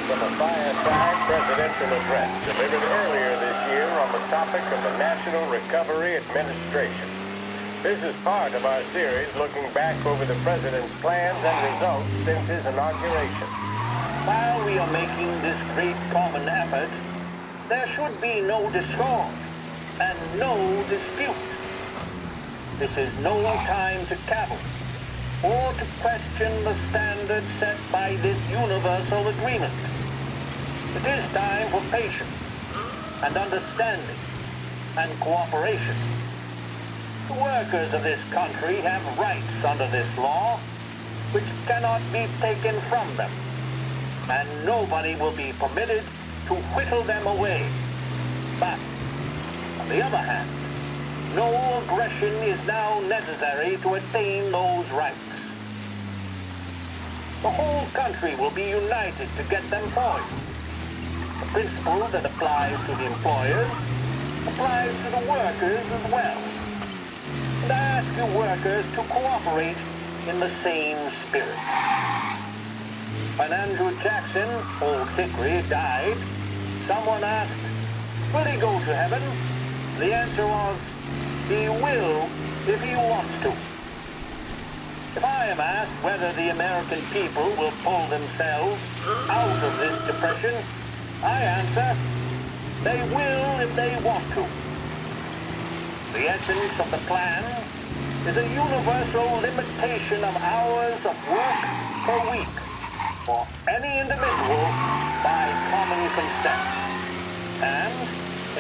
from a fireside presidential address delivered earlier this year on the topic of the National Recovery Administration. This is part of our series looking back over the president's plans and results since his inauguration. While we are making this great common effort, there should be no discord and no dispute. This is no time to cavil or to question the standards set by this universal agreement. It is time for patience and understanding and cooperation. The workers of this country have rights under this law which cannot be taken from them, and nobody will be permitted to whittle them away. But, on the other hand, no aggression is now necessary to attain those rights. The whole country will be united to get them for you. The principle that applies to the employers applies to the workers as well. And I ask you workers to cooperate in the same spirit. When Andrew Jackson, Old Hickory, died, someone asked, will he go to heaven? The answer was, he will if he wants to. If I am asked whether the American people will pull themselves out of this depression, I answer, they will if they want to. The essence of the plan is a universal limitation of hours of work per week for any individual by common consent, and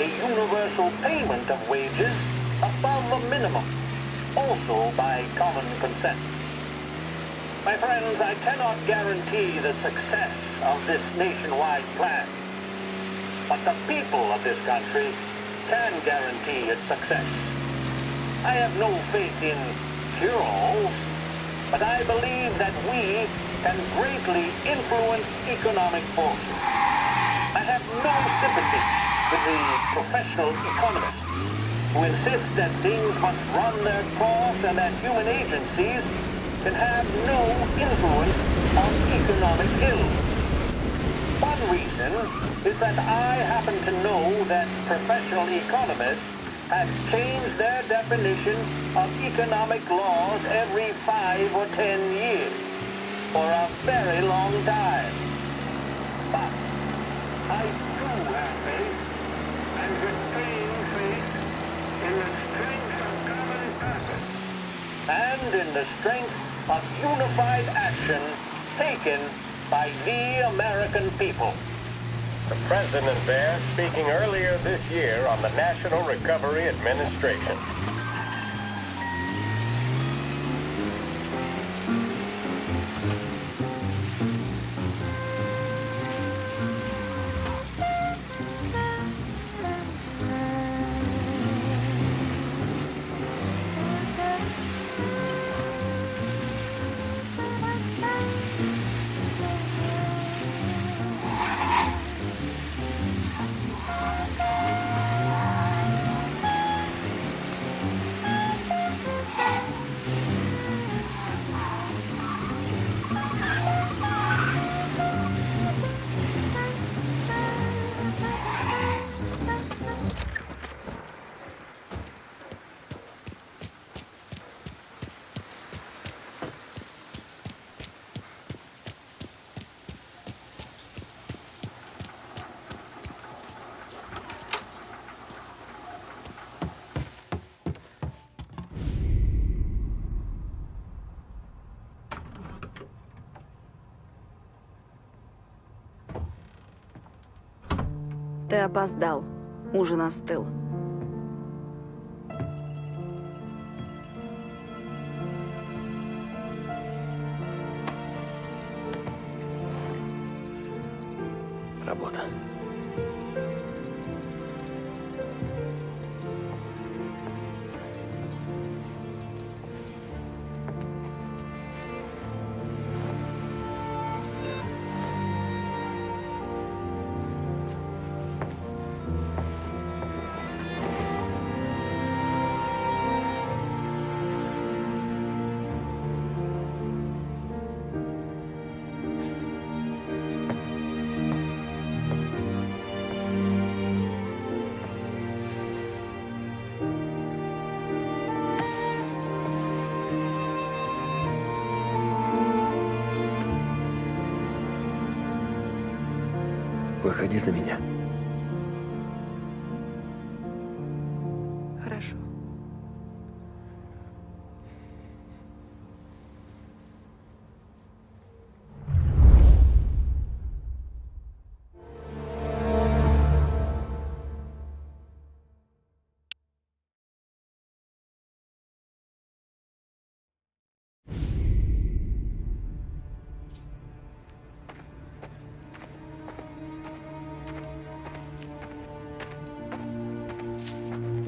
a universal payment of wages above the minimum, also by common consent. My friends, I cannot guarantee the success of this nationwide plan, but the people of this country can guarantee its success. I have no faith in cure-alls, but I believe that we can greatly influence economic forces. I have no sympathy with the professional economists who insist that things must run their course and that human agencies can have no influence on economic ills. One reason is that I happen to know that professional economists have changed their definition of economic laws every 5 or 10 years for a very long time. But I do have faith and retain faith in the strength of common purpose and in the strength of unified action taken by the American people. The president there speaking earlier this year on the National Recovery Administration. Ты опоздал. Ужин остыл. Работа. Выходи за меня. Хорошо.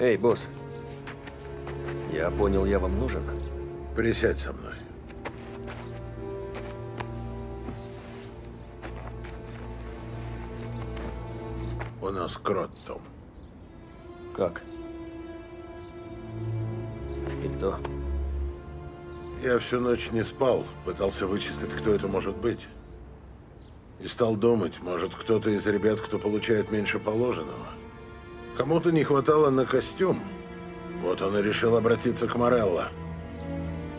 Эй, босс. Я понял, я вам нужен. Присядь со мной. У нас крот, Том. Как? И кто? Я всю ночь не спал, пытался вычислить, кто это может быть. И стал думать, может, кто-то из ребят, кто получает меньше положенного. Кому-то не хватало на костюм. Вот он и решил обратиться к Морелло.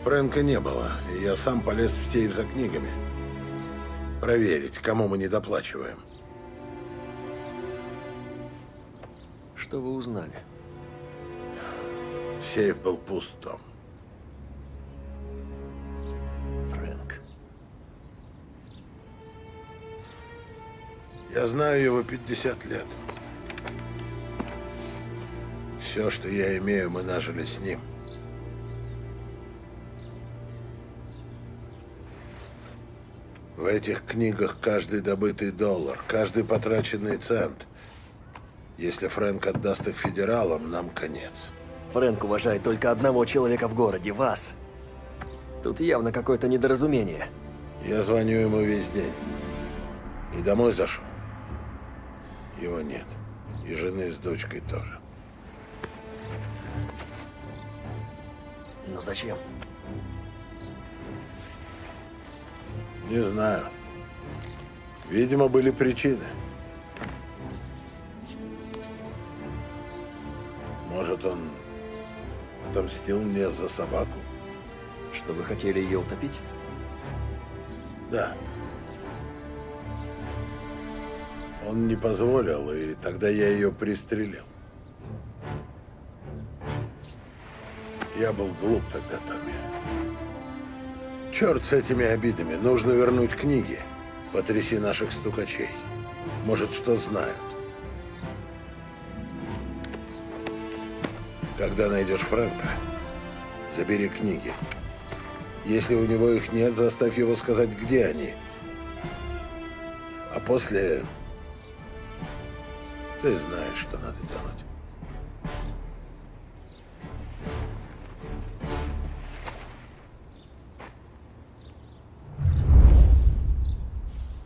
Фрэнка не было, и я сам полез в сейф за книгами. Проверить, кому мы недоплачиваем. Что вы узнали? Сейф был пуст, Том. Фрэнк. Я знаю его 50 лет. Все, что я имею, мы нажили с ним. В этих книгах каждый добытый доллар, каждый потраченный цент. Если Фрэнк отдаст их федералам, нам конец. Фрэнк уважает только одного человека в городе, вас. Тут явно какое-то недоразумение. Я звоню ему весь день. И домой зашел. Его нет. И жены с дочкой тоже. Но зачем? Не знаю. Видимо, были причины. Может, он отомстил мне за собаку? Что вы хотели ее утопить? Да. Он не позволил, и тогда я ее пристрелил. Я был глуп тогда, Томми. Черт с этими обидами. Нужно вернуть книги. Потряси наших стукачей. Может, что знают. Когда найдешь Фрэнка, забери книги. Если у него их нет, заставь его сказать, где они. А после... Ты знаешь, что надо делать.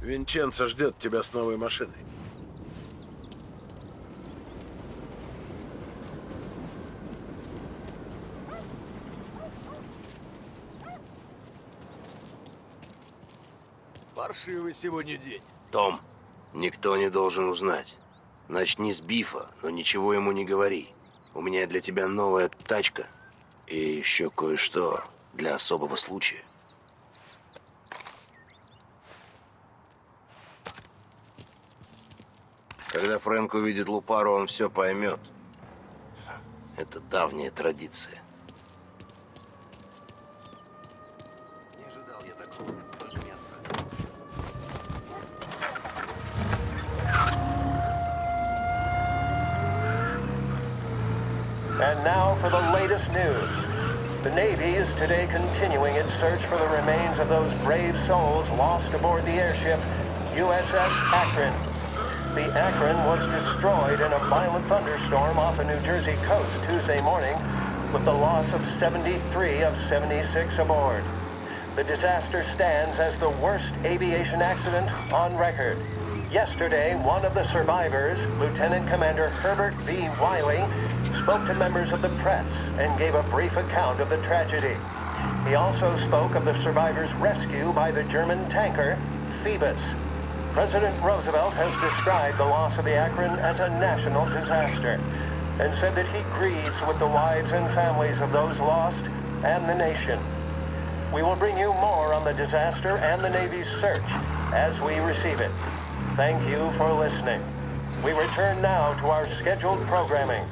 Винченцо ждет тебя с новой машиной. Паршивый сегодня день. Том, никто не должен узнать. Начни с Бифа, но ничего ему не говори. У меня для тебя новая тачка и еще кое-что для особого случая. Когда Фрэнк увидит Лупару, он все поймет. Это давняя традиция. Не ожидал я такого. Только не от Фрэнка. And now for the latest news. The Navy is today continuing its search for the remains of those brave souls lost aboard the airship USS Akron. The Akron was destroyed in a violent thunderstorm off the New Jersey coast Tuesday morning, with the loss of 73 of 76 aboard. The disaster stands as the worst aviation accident on record. Yesterday, one of the survivors, Lieutenant Commander Herbert V. Wiley, spoke to members of the press and gave a brief account of the tragedy. He also spoke of the survivors' rescue by the German tanker, Phoebus. President Roosevelt has described the loss of the Akron as a national disaster and said that he grieves with the wives and families of those lost and the nation. We will bring you more on the disaster and the Navy's search as we receive it. Thank you for listening. We return now to our scheduled programming.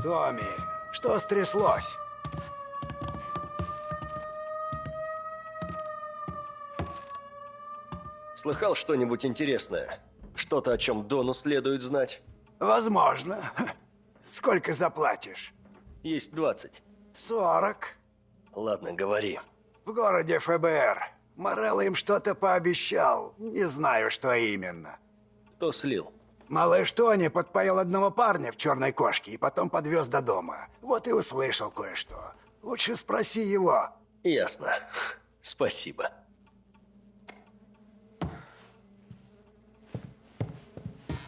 Томми, что стряслось? Слыхал что-нибудь интересное? Что-то, о чем Дону следует знать? Возможно. Сколько заплатишь? Есть 20. 40. Ладно, говори. В городе ФБР. Морелло им что-то пообещал. Не знаю, что именно. Кто слил? Малыш Тони подпоил одного парня в черной кошке и потом подвез до дома. Вот и услышал кое-что. Лучше спроси его. Ясно. Спасибо.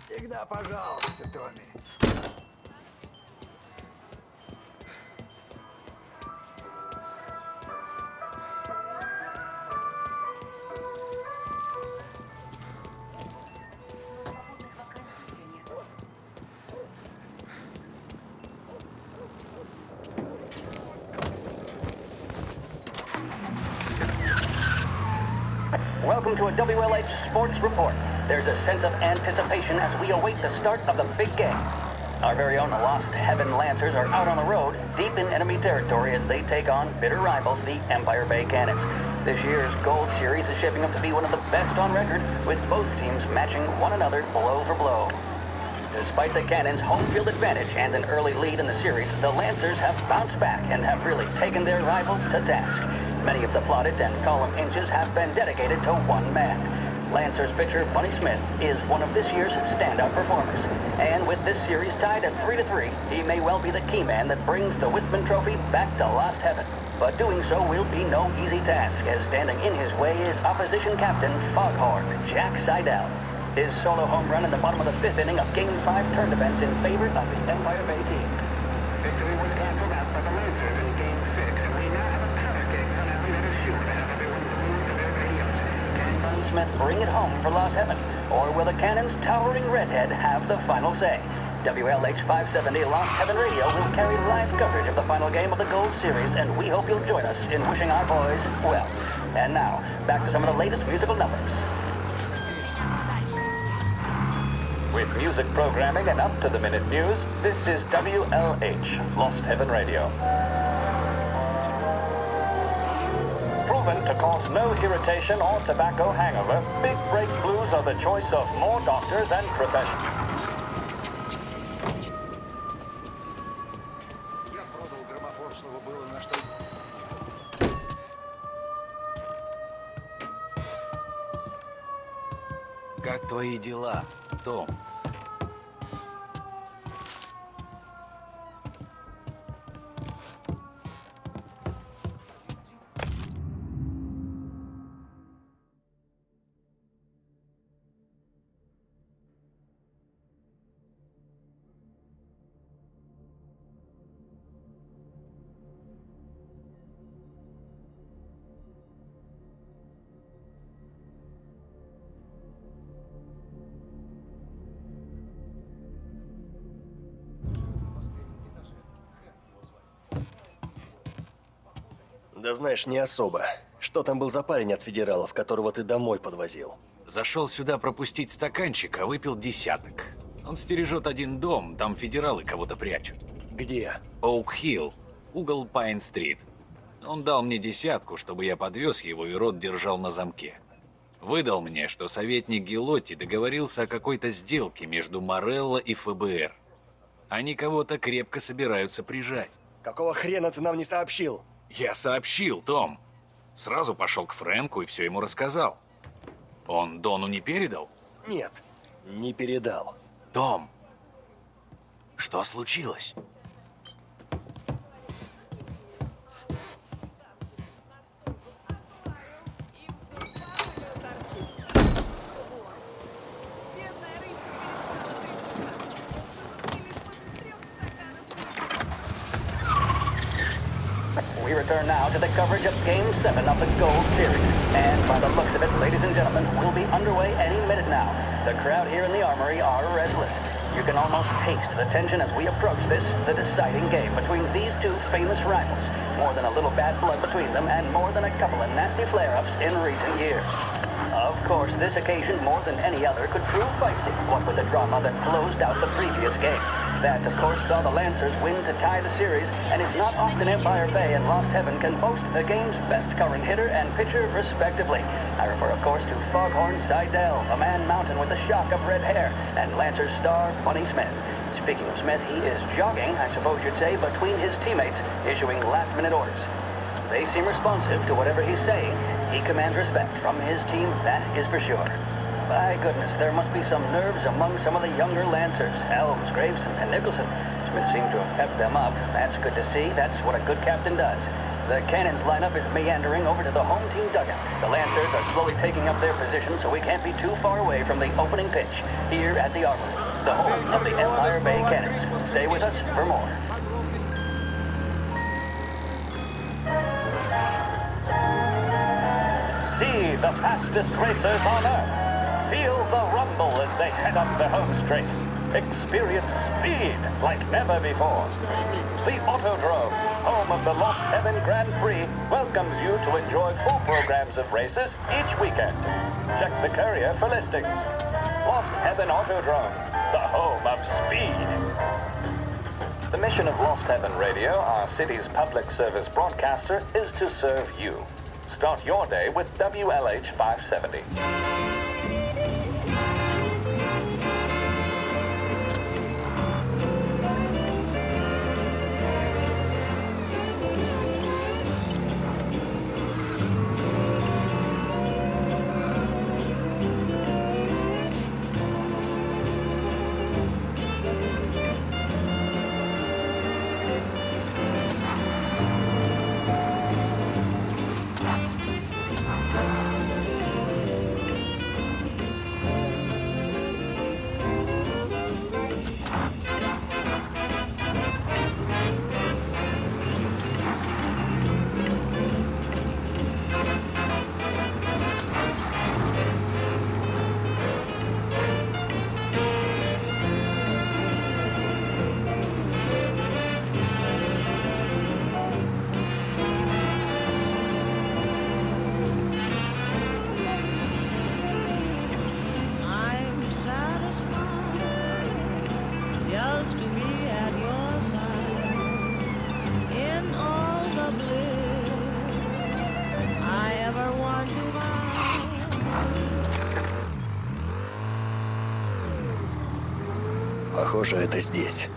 Всегда пожалуйста, Томми. Welcome to a WLH Sports Report. There's a sense of anticipation as we await the start of the big game. Our very own Lost Heaven Lancers are out on the road, deep in enemy territory as they take on bitter rivals, the Empire Bay Cannons. This year's Gold Series is shaping up to be one of the best on record, with both teams matching one another blow for blow. Despite the Cannons' home field advantage and an early lead in the series, the Lancers have bounced back and have really taken their rivals to task. Many of the plaudits and column inches have been dedicated to one man. Lancers pitcher Bunny Smith is one of this year's standout performers. And with this series tied at 3-3, he may well be the key man that brings the Wistman Trophy back to Lost Heaven. But doing so will be no easy task, as standing in his way is opposition captain Foghorn Jack Seidel. His solo home run in the bottom of the fifth inning of Game 5 turned events in favor of the Empire Bay team. Victory was canceled out by the Lancers in Game 6, and we now have a powder keg finale that is sure to have everyone glued to their radios. Can Bunny Smith bring it home for Lost Heaven? Or will the Cannons' towering redhead have the final say? WLH 570 Lost Heaven Radio will carry live coverage of the final game of the Gold Series, and we hope you'll join us in wishing our boys well. And now, back to some of the latest musical numbers. With music programming and up-to-the-minute news, this is WLH, Lost Heaven Radio. Proven to cause no irritation or tobacco hangover, Big Break Blues are the choice of more doctors and professionals. Как твои дела, Том? Да знаешь, не особо. Что там был за парень от федералов, которого ты домой подвозил? Зашел сюда пропустить стаканчик, а выпил десяток. Он стережет один дом, там федералы кого-то прячут. Где? Оук-Хилл, угол Пайн-стрит. Он дал мне десятку, чтобы я подвез его и рот держал на замке. Выдал мне, что советник Гелотти договорился о какой-то сделке между Морелло и ФБР. Они кого-то крепко собираются прижать. Какого хрена ты нам не сообщил? Я сообщил, Том. Сразу пошел к Фрэнку и все ему рассказал. Он Дону не передал? Нет, не передал. Том, что случилось? return now to the coverage of Game 7 of the Gold Series. And by the looks of it, ladies and gentlemen, we'll be underway any minute now. The crowd here in the Armory are restless. You can almost taste the tension as we approach this, the deciding game between these two famous rivals. More than a little bad blood between them, and more than a couple of nasty flare-ups in recent years. Of course, this occasion, more than any other, could prove feisty, what with the drama that closed out the previous game. That, of course, saw the Lancers win to tie the series, and it's not often Empire Bay and Lost Heaven can boast the game's best current hitter and pitcher, respectively. I refer, of course, to Foghorn Seidel, a man mountain with a shock of red hair, and Lancers star Bunny Smith. Speaking of Smith, he is jogging, I suppose you'd say, between his teammates, issuing last-minute orders. They seem responsive to whatever he's saying. He commands respect from his team, that is for sure. By goodness, there must be some nerves among some of the younger Lancers. Helms, Graveson, and Nicholson. Smith seemed to have pepped them up. That's good to see. That's what a good captain does. The Cannons lineup is meandering over to the home team dugout. The Lancers are slowly taking up their position, so we can't be too far away from the opening pitch here at the Armory, the home of the Empire Bay Cannons. Stay with us for more. See the fastest racers on Earth. Feel the rumble as they head up the home straight. Experience speed like never before. The Autodrome, home of the Lost Heaven Grand Prix, welcomes you to enjoy full programs of races each weekend. Check the courier for listings. Lost Heaven Autodrome, the home of speed. The mission of Lost Heaven Radio, our city's public service broadcaster, is to serve you. Start your day with WLH 570. Похоже, это здесь.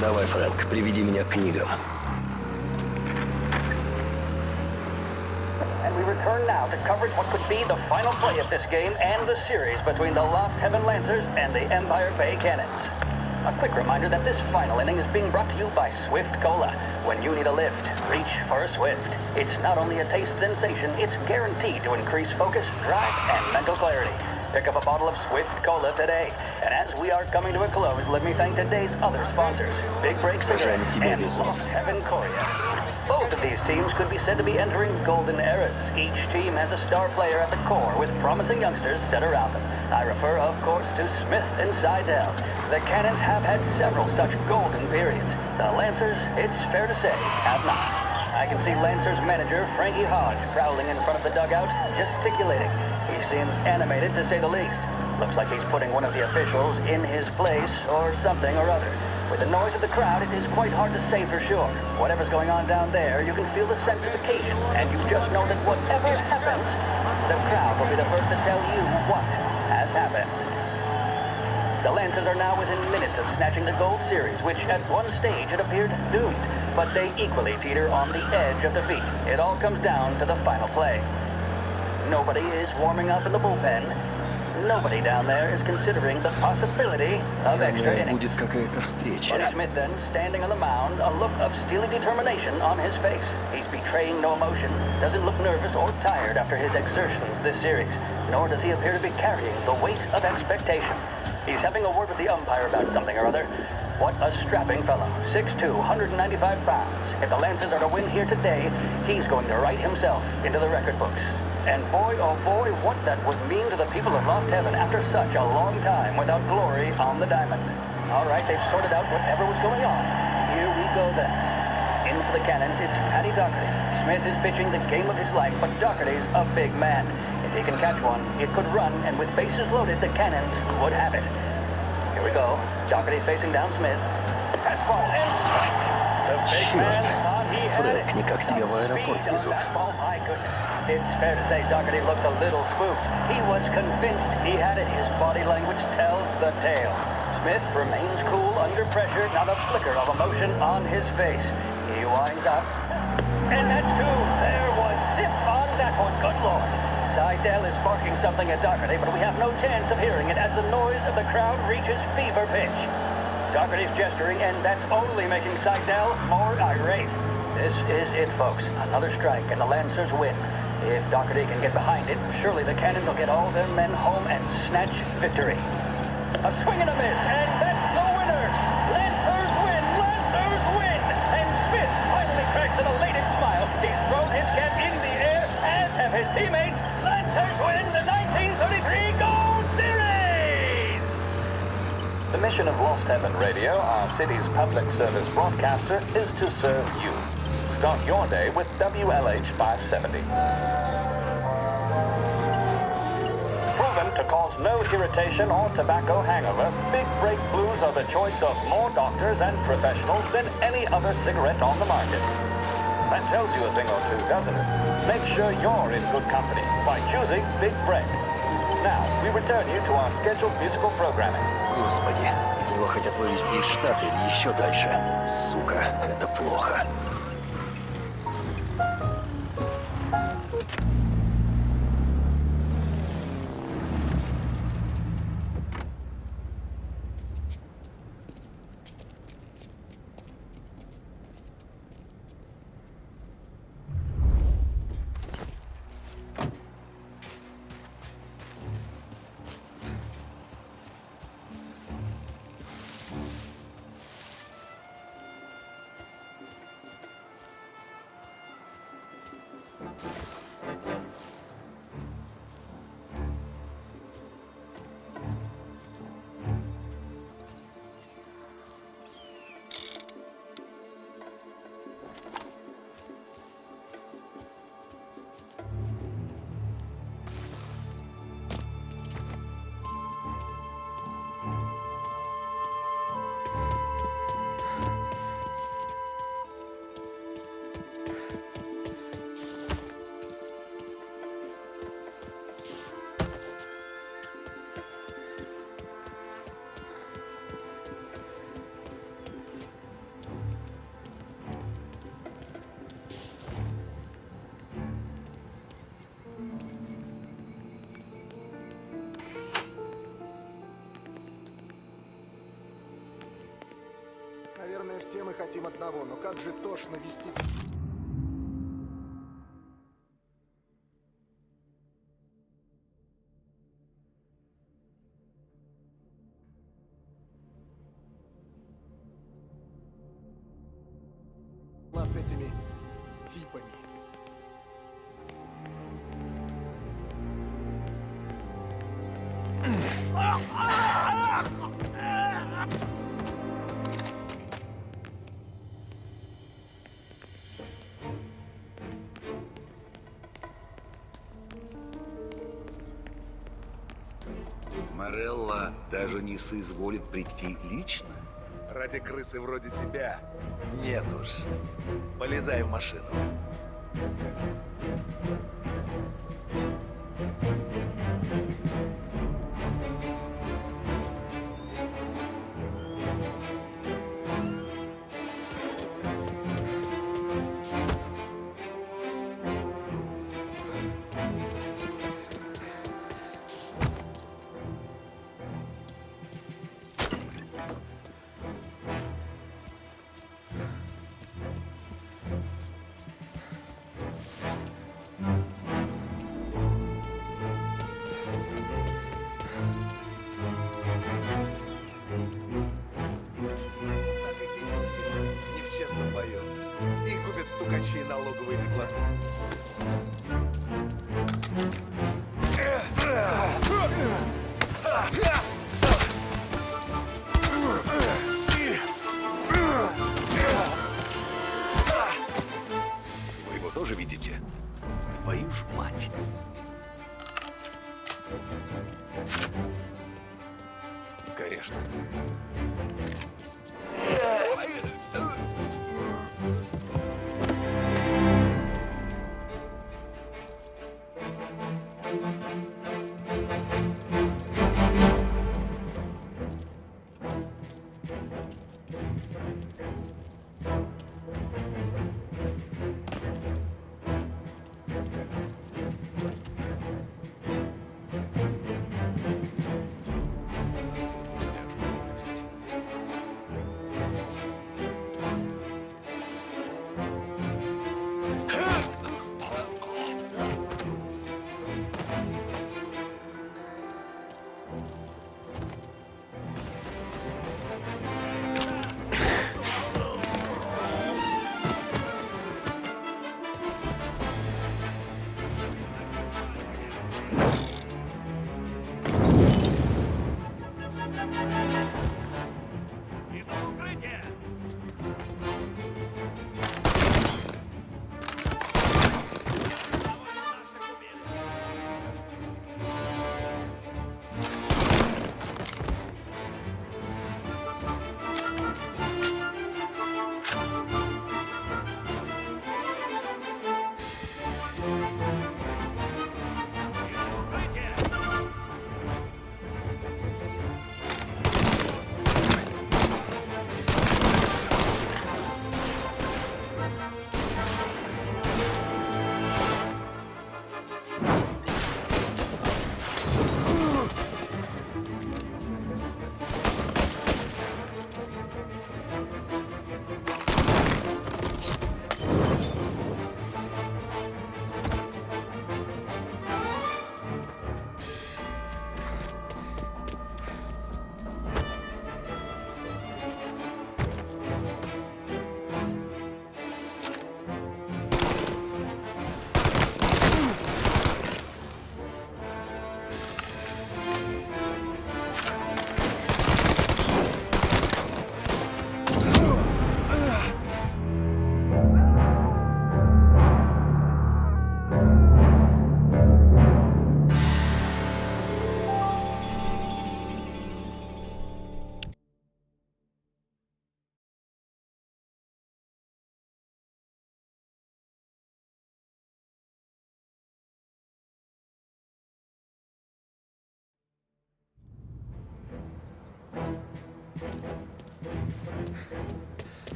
Давай, Фрэнк, приведи меня к книгам. And we return now to coverage what could be the final play of this game and the series between the Lost Heaven Lancers and the Empire Bay Cannons. A quick reminder that this final inning is being brought to you by Swift Cola. When you need a lift, reach for a Swift. It's not only a taste sensation, it's guaranteed to increase focus, drive, and mental clarity. Pick up a bottle of Swift Cola today. And as we are coming to a close, let me thank today's other sponsors, Big Break Cigarettes and Lost Heaven Korea. Both of these teams could be said to be entering golden eras. Each team has a star player at the core with promising youngsters set around them. I refer, of course, to Smith and Seidel. The Cannons have had several such golden periods. The Lancers, it's fair to say, have not. I can see Lancers manager Frankie Hodge prowling in front of the dugout, gesticulating. He seems animated, to say the least. Looks like he's putting one of the officials in his place or something or other. With the noise of the crowd, it is quite hard to say for sure. Whatever's going on down there, you can feel the sense of occasion, and you just know that whatever happens, the crowd will be the first to tell you what has happened. The Lancers are now within minutes of snatching the Gold Series, which at one stage had appeared doomed, but they equally teeter on the edge of defeat. It all comes down to the final play. Nobody is warming up in the bullpen. Nobody down there is considering the possibility of extra innings. Будет какая-то встреча. Buddy Smith then, standing on the mound, a look of steely determination on his face. He's betraying no emotion, doesn't look nervous or tired after his exertions this series, nor does he appear to be carrying the weight of expectation. He's having a word with the umpire about something or other. What a strapping fellow. 6'2", 195 pounds. If the Lancers are to win here today, he's going to write himself into the record books. And boy, oh boy, what that would mean to the people of Lost Heaven after such a long time without glory on the diamond. All right, they've sorted out whatever was going on. Here we go then. In for the Cannons, it's Paddy Doherty. Smith is pitching the game of his life, but Doherty's a big man. If he can catch one, it could run, and with bases loaded, the Cannons would have it. Here we go. Doherty facing down Smith. Fastball and strike. The big man thought he had it. Фрэнк, никак тебя в аэропорт везут. Oh my goodness. It's fair to say Doherty looks a little spooked. He was convinced he had it. His body language tells the tale. Smith remains cool under pressure, not a flicker of emotion on his face. He winds up. And that's two. There was zip on that one. Good Lord. Seidel is barking something at Doherty, but we have no chance of hearing it as the noise of the crowd reaches fever pitch. Doherty's gesturing, and that's only making Seidel more irate. This is it, folks. Another strike, and the Lancers win. If Doherty can get behind it, surely the Cannons will get all their men home and snatch victory. A swing and a miss, and that's the winners! Lancers win! Lancers win! And Smith finally cracks an elated smile. He's thrown his cap in the air, as have his teammates. Lancers win the 1933 Gold Series! The mission of Lost Heaven Radio, our city's public service broadcaster, is to serve you. Start your day with WLH 570. Proven to cause no irritation or tobacco hangover, Big Break Blues are the choice of more doctors and professionals than any other cigarette on the market. That tells you a thing or two, doesn't it? Make sure you're in good company by choosing Big Break. Now, we return you to our scheduled musical programming. Господи, его хотят вывезти из штата или еще дальше. Сука, это плохо. Наверное, все мы хотим одного, но как же тошно вести... с этими типами. Морелла даже не соизволит прийти лично? Ради крысы вроде тебя нет уж. Полезай в машину. Не в честном бою. Их купят стукачи и налоговые декларации. Вы его тоже видите? Твою ж мать! Конечно.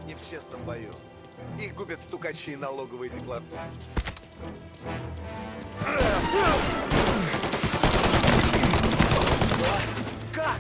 Не в честном бою. Их губят стукачи и налоговые декларации. Как?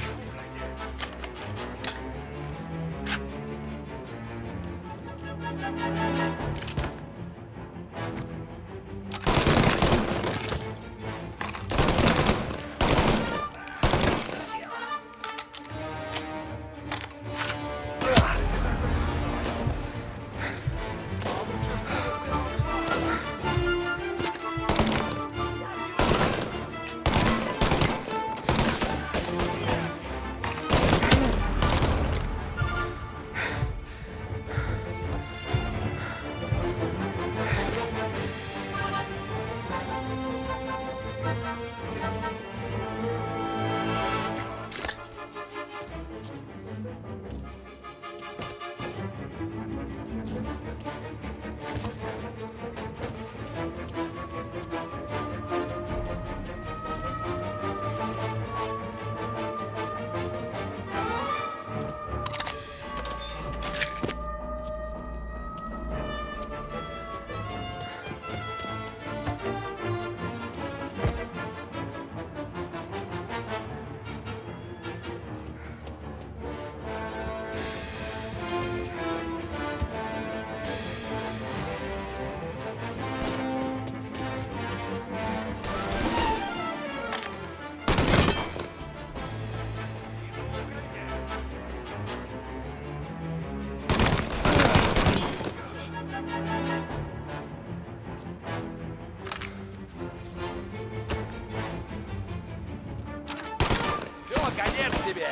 конец тебе!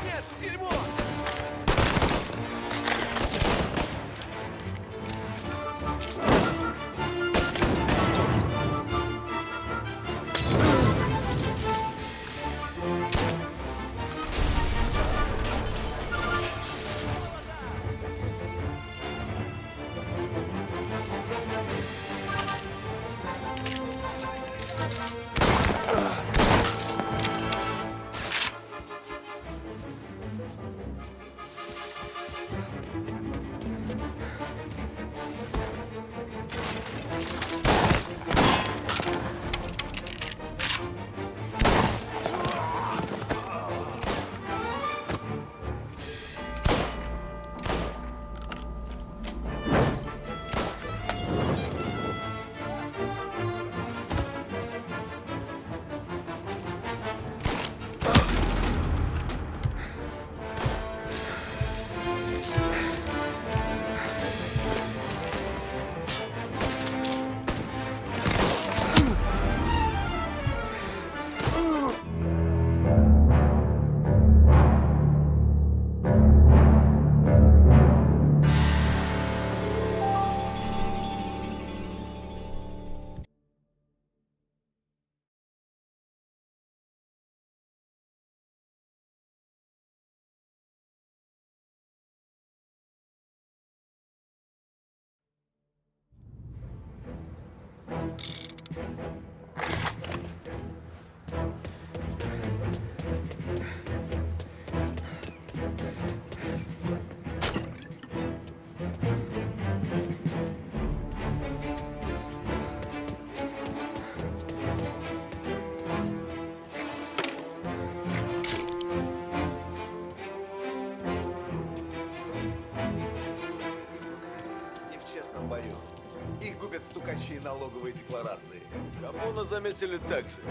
Нет, дерьмо! Не в честном бою. Их губят стукачи и налоговые декларации. Капона заметили так же.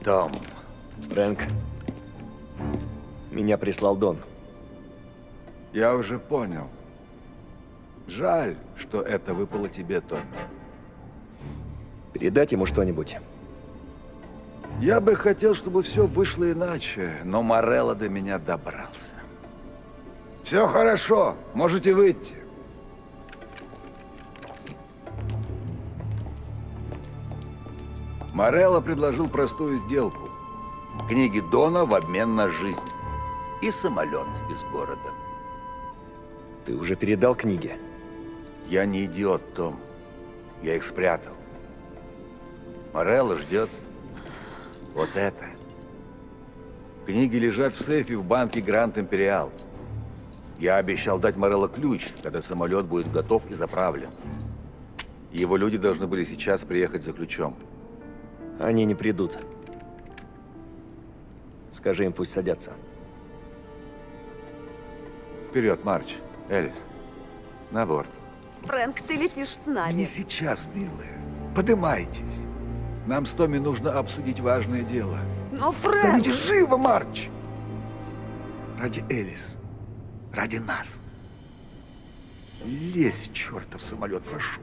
Том. Фрэнк. Меня прислал Дон. Я уже понял. Жаль, что это выпало тебе, Томми. Передать ему что-нибудь? Я бы хотел, чтобы все вышло иначе, но Морелло до меня добрался. Все хорошо, можете выйти. Морелло предложил простую сделку. Книги Дона в обмен на жизнь. И самолет из города. Ты уже передал книги? Я не идиот, Том. Я их спрятал. Морелло ждет вот это. Книги лежат в сейфе в банке Гранд Империал. Я обещал дать Морелло ключ, когда самолет будет готов и заправлен. Его люди должны были сейчас приехать за ключом. Они не придут. Скажи им, пусть садятся. Вперед, Марч. Элис, на борт. Фрэнк, ты летишь с нами. Не сейчас, милая. Подымайтесь. Нам с Томми нужно обсудить важное дело. Но, Фрэнк... Садитесь живо, Марч! Ради Элис. Ради нас. Лезь в чертов самолет, прошу.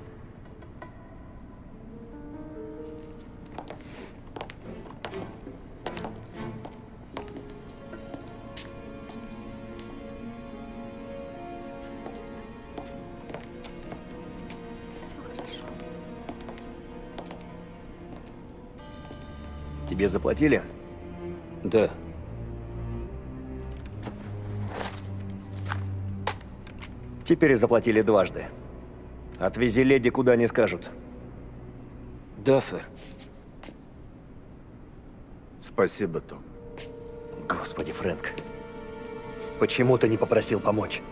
Тебе заплатили? Да. Теперь заплатили дважды. Отвези леди куда не скажут. Да, сэр. Спасибо, Том. Господи, Фрэнк. Почему ты не попросил помочь?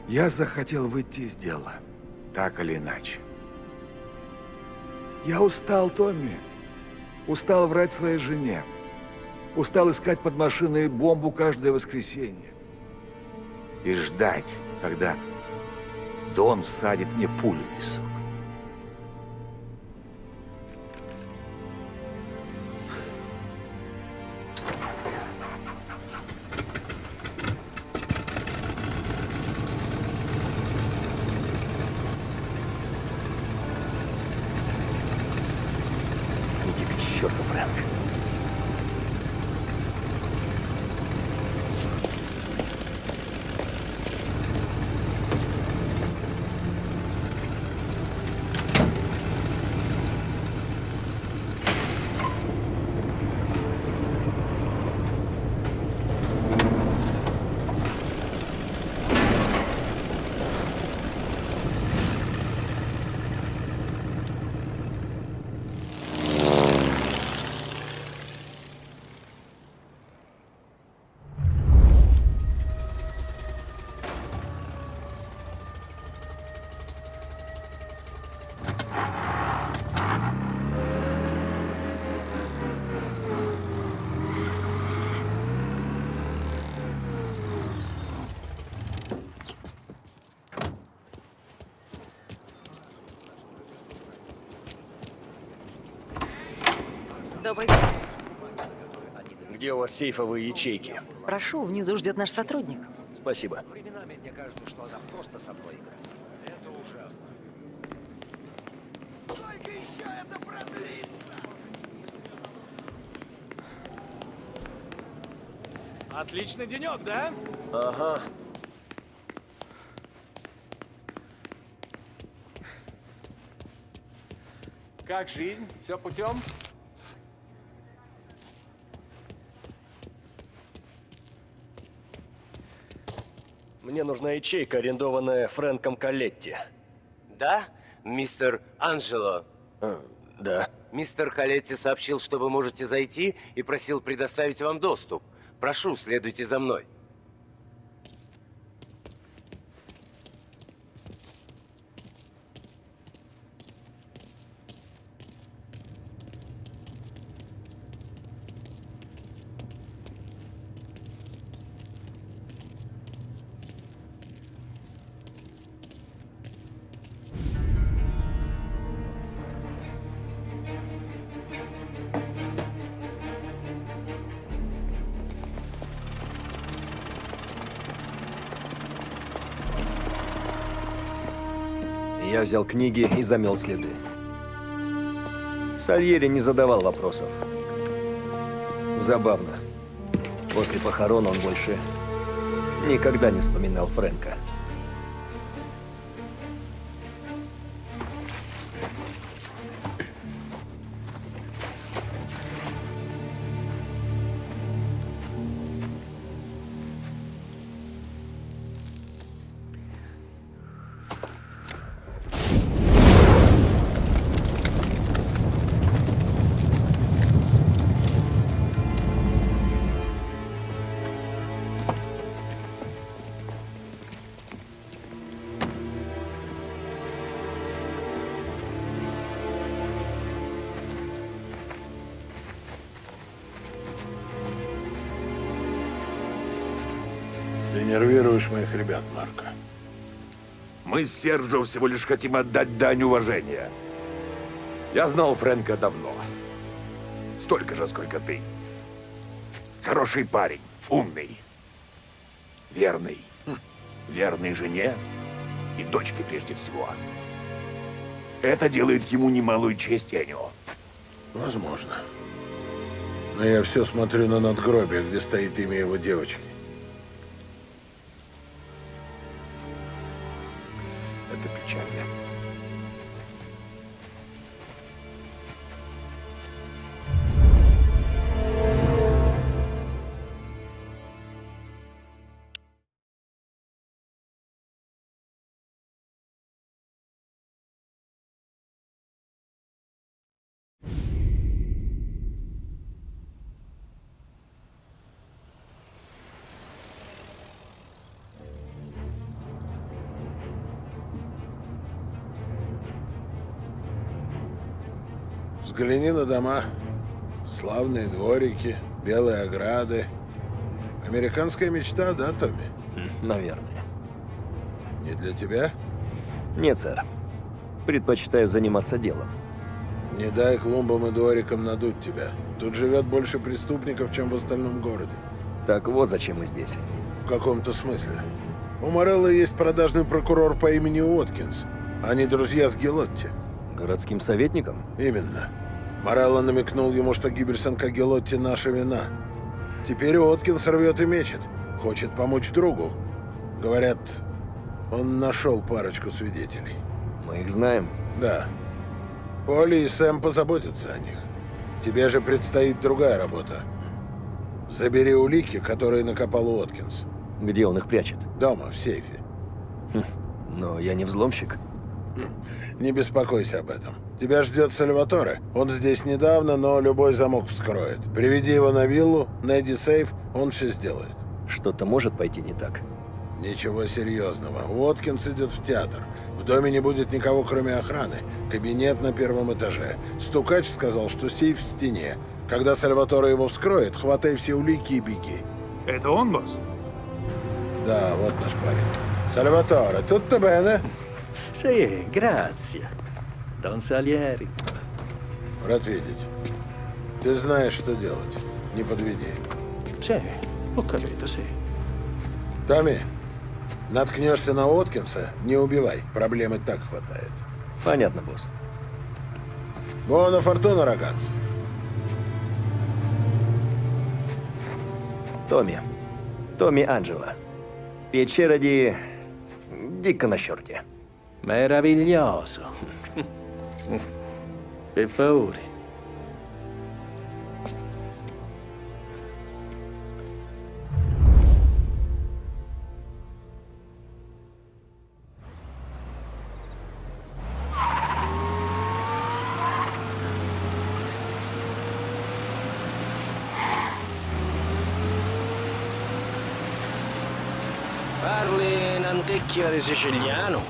Я захотел выйти из дела. Так или иначе. Я устал, Томми. Устал врать своей жене. Устал искать под машиной бомбу каждое воскресенье. И ждать, когда Дон всадит мне пулю в висок. Иди к черту, Фрэнк. Добрый день. Где у вас сейфовые ячейки? Прошу, внизу ждет наш сотрудник. Спасибо. Временами мне кажется, что она просто со мной играет. Это ужасно. Сколько еще это продлится? Отличный денек, да? Ага. Как жизнь? Все путем? Мне нужна ячейка, арендованная Фрэнком Колетти. Да, мистер Анджело? Да. Мистер Колетти сообщил, что вы можете зайти и просил предоставить вам доступ. Прошу, следуйте за мной. Я взял книги и замел следы. Сальери не задавал вопросов. Забавно. После похорон он больше никогда не вспоминал Фрэнка. Ты нервируешь моих ребят, Марко. Мы с Серджио всего лишь хотим отдать дань уважения. Я знал Фрэнка давно. Столько же, сколько ты. Хороший парень, умный, верный. Верный жене и дочке прежде всего. Это делает ему немалую честь, Энио. Возможно. Но я все смотрю на надгробие, где стоит имя его девочки. Это печально. Взгляни на дома. Славные дворики, белые ограды. Американская мечта, да, Томми? Наверное. Не для тебя? Нет, сэр. Предпочитаю заниматься делом. Не дай клумбам и дворикам надуть тебя. Тут живет больше преступников, чем в остальном городе. Так вот, зачем мы здесь. В каком-то смысле. У Морелло есть продажный прокурор по имени Уоткинс. Они друзья с Гелотти. Городским советником? Именно. Морелло намекнул ему, что гибель сынка Гелотти — наша вина. Теперь Уоткинс рвет и мечет. Хочет помочь другу. Говорят, он нашел парочку свидетелей. Мы их знаем? Да. Поли и Сэм позаботятся о них. Тебе же предстоит другая работа. Забери улики, которые накопал Уоткинс. Где он их прячет? Дома, в сейфе. Но я не взломщик. Не беспокойся об этом. Тебя ждет Сальваторе. Он здесь недавно, но любой замок вскроет. Приведи его на виллу, найди сейф, он все сделает. Что-то может пойти не так? Ничего серьезного. Уоткинс идет в театр. В доме не будет никого, кроме охраны. Кабинет на первом этаже. Стукач сказал, что сейф в стене. Когда Сальваторе его вскроет, хватай все улики и беги. Это он, босс? Да, вот наш парень. Сальваторе, tutto bene? Sì, grazie. Don Salieri. Рад видеть. Ты знаешь, что делать. Не подведи. Sì, ho capito, sì. Томми, наткнешься на Уоткинса, не убивай. Проблем и так хватает. Понятно, босс. Buona fortuna, ragazzi. Томми Анджело. Пещера Дикко на щорте. Meraviglioso. Per favore. Parli in antichia di siciliano?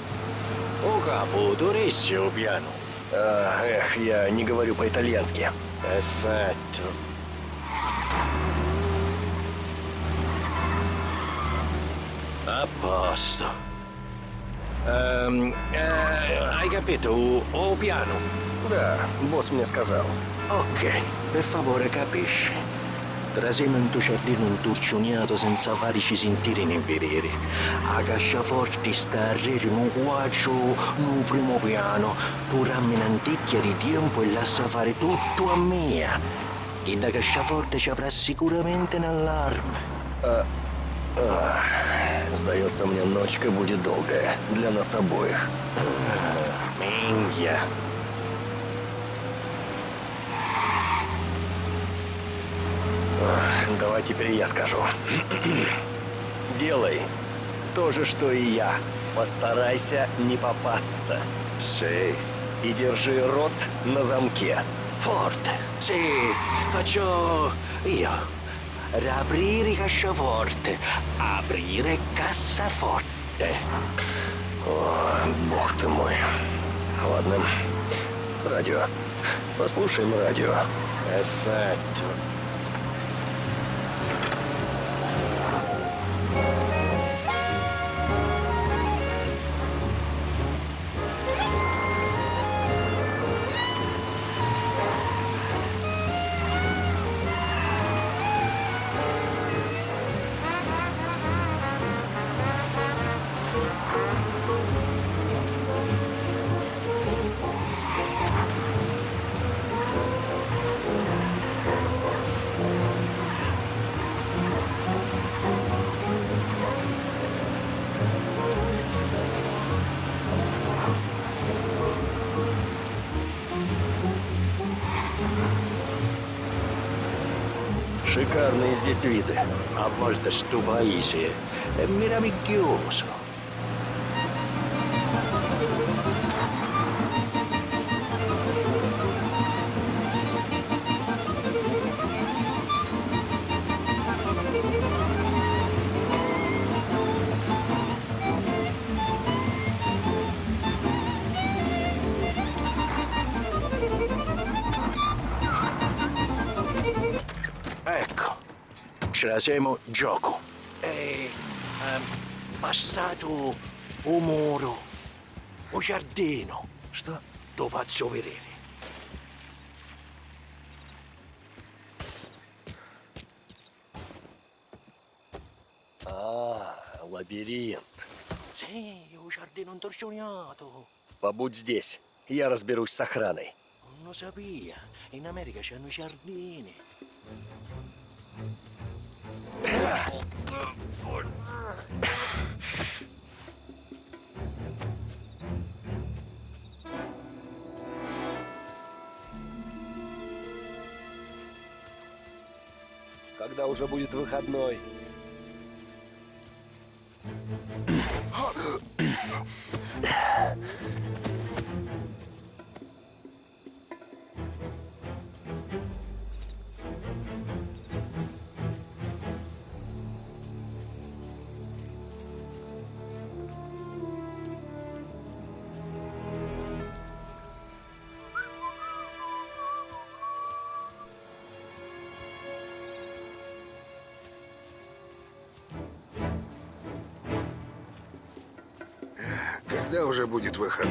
О, капу, дурissimo piano. Эх, я не говорю по-итальянски. Perfetto. A posto. Hai capito? O piano? Да, босс мне сказал. Ok, per favore capisci. Trasemo in tuo giardino intorcioniato senza farci sentire né vedere. A casciaforte sta a rete un guaccio no primo piano. Tu rammi un'anticchia di tempo e lascia fare tutto a me. Che da casciaforte ci avrà sicuramente un allarme. Сдается мне, ночка будет долгая для нас обоих. Минья. Давай теперь я скажу. Делай то же, что и я. Постарайся не попасться. Sì. И держи рот на замке. Forte. Sì, faccio io. Riaprire cassaforte. Aprire cassaforte. О, бог ты мой. Ладно. Радио. Послушаем радио. Perfetto. Шикарные здесь виды. A volte sto paese è meraviglioso. Ecco, ce la siamo gioco. E passato un muro, un giardino. Что? Lo faccio vedere. Лабиринт. Sì, un giardino intorcioniato. Побудь здесь. Я разберусь с охраной. Non lo sapia. In America c'hanno i giardini. Когда уже будет выходной? Когда уже будет выход?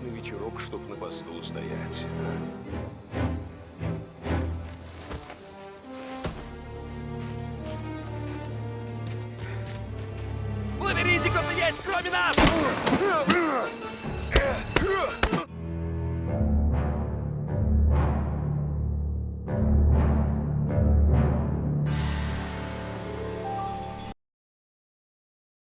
отличный вечерок, чтоб на посту стоять. В лабиринте кто-то есть, кроме нас!